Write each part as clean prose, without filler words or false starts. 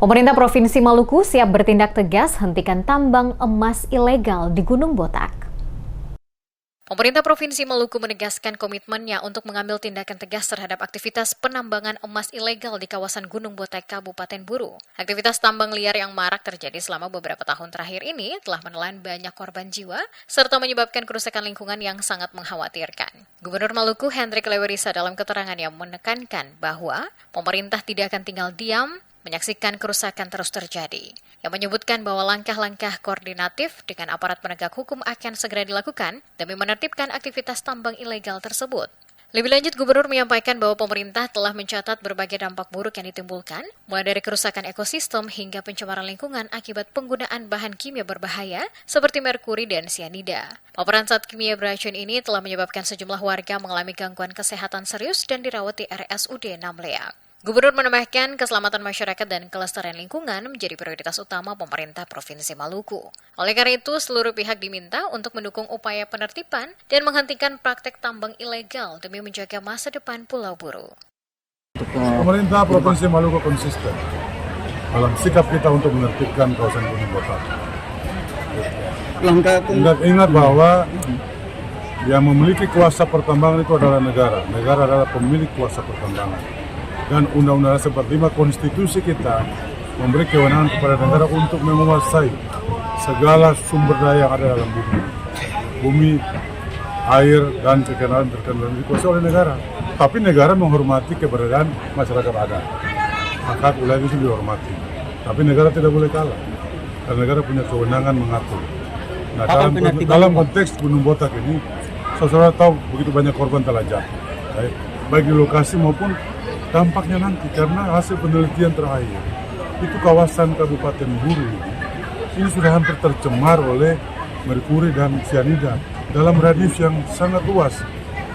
Pemerintah Provinsi Maluku siap bertindak tegas hentikan tambang emas ilegal di Gunung Botak. Pemerintah Provinsi Maluku menegaskan komitmennya untuk mengambil tindakan tegas terhadap aktivitas penambangan emas ilegal di kawasan Gunung Botak, Kabupaten Buru. Aktivitas tambang liar yang marak terjadi selama beberapa tahun terakhir ini telah menelan banyak korban jiwa serta menyebabkan kerusakan lingkungan yang sangat mengkhawatirkan. Gubernur Maluku Hendrik Lewerisa dalam keterangannya menekankan bahwa pemerintah tidak akan tinggal diam menyaksikan kerusakan terus terjadi. Yang menyebutkan bahwa langkah-langkah koordinatif dengan aparat penegak hukum akan segera dilakukan demi menertibkan aktivitas tambang ilegal tersebut. Lebih lanjut, Gubernur menyampaikan bahwa pemerintah telah mencatat berbagai dampak buruk yang ditimbulkan, mulai dari kerusakan ekosistem hingga pencemaran lingkungan akibat penggunaan bahan kimia berbahaya seperti merkuri dan sianida. Paparan zat kimia beracun ini telah menyebabkan sejumlah warga mengalami gangguan kesehatan serius dan dirawat di RSUD Namleak. Gubernur menambahkan keselamatan masyarakat dan kelestarian lingkungan menjadi prioritas utama pemerintah Provinsi Maluku. Oleh karena itu, seluruh pihak diminta untuk mendukung upaya penertiban dan menghentikan praktek tambang ilegal demi menjaga masa depan Pulau Buru. Pemerintah Provinsi Maluku konsisten dalam sikap kita untuk menertibkan kawasan Gunung Botak. Ingat bahwa yang memiliki kuasa pertambangan itu adalah negara. Negara adalah pemilik kuasa pertambangan. Dan Undang-Undang 45 konstitusi kita memberi kewenangan kepada negara untuk menguasai segala sumber daya yang ada dalam bumi. Bumi, air, dan kekayaan dikuasai oleh negara. Tapi negara menghormati keberadaan masyarakat adat. Hak wilayah itu dihormati. Tapi negara tidak boleh kalah. Karena negara punya kewenangan mengatur. Nah, dalam konteks Gunung Botak ini, saudara tahu begitu banyak korban telah jatuh. Baik di lokasi maupun dampaknya nanti, karena hasil penelitian terakhir itu kawasan Kabupaten Buru ini sudah hampir tercemar oleh merkuri dan sianida dalam radius yang sangat luas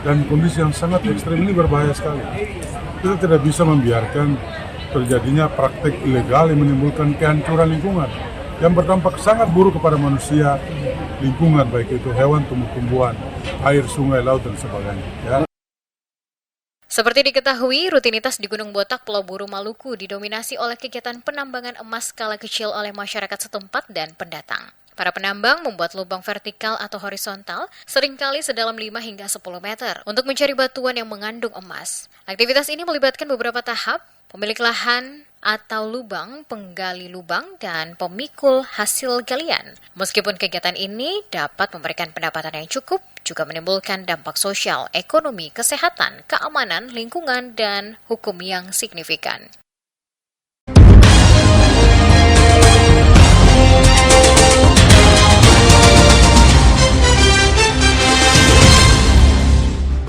dan kondisi yang sangat ekstrem. Ini berbahaya sekali. Kita tidak bisa membiarkan terjadinya praktek ilegal yang menimbulkan kehancuran lingkungan yang berdampak sangat buruk kepada manusia, lingkungan baik itu hewan, tumbuh-tumbuhan, air, sungai, laut dan sebagainya. Ya. Seperti diketahui, rutinitas di Gunung Botak, Pulau Buru, Maluku didominasi oleh kegiatan penambangan emas skala kecil oleh masyarakat setempat dan pendatang. Para penambang membuat lubang vertikal atau horizontal seringkali sedalam 5 hingga 10 meter untuk mencari batuan yang mengandung emas. Aktivitas ini melibatkan beberapa tahap, pemilik lahan atau lubang, penggali lubang, dan pemikul hasil galian. Meskipun kegiatan ini dapat memberikan pendapatan yang cukup, juga menimbulkan dampak sosial, ekonomi, kesehatan, keamanan, lingkungan, dan hukum yang signifikan.